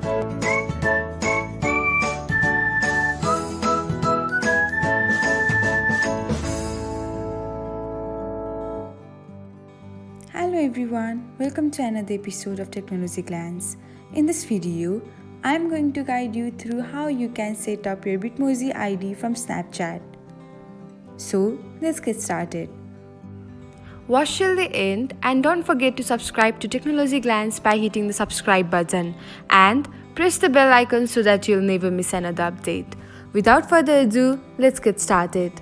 Hello everyone, welcome to another episode of Technology Glance. In this video, I am going to guide you through how you can set up your Bitmoji ID from Snapchat. So, let's get started. Watch till the end and don't forget to subscribe to Technology Glance by hitting the subscribe button and press the bell icon so that you'll never miss another update. Without further ado, let's get started.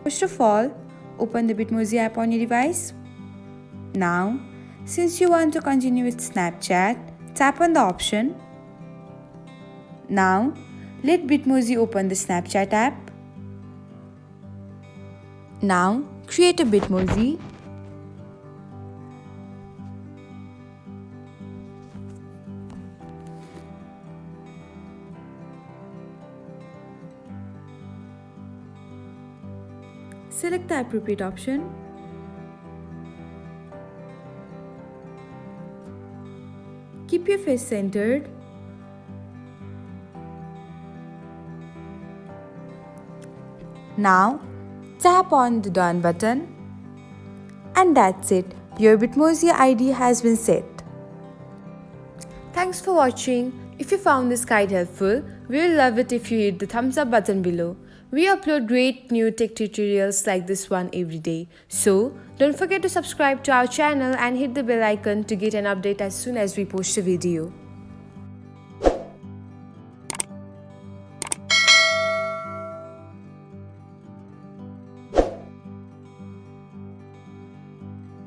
First of all, open the Bitmoji app on your device. Now, since you want to continue with Snapchat, tap on the option. Now, let Bitmoji open the Snapchat app. Now, create a Bitmoji. Select the appropriate option. Keep your face centered. Now, tap on the Done button. And that's it. Your Bitmoji ID has been set. Thanks for watching. If you found this guide helpful, we will love it if you hit the thumbs up button below. We upload great new tech tutorials like this one every day. So, don't forget to subscribe to our channel and hit the bell icon to get an update as soon as we post a video.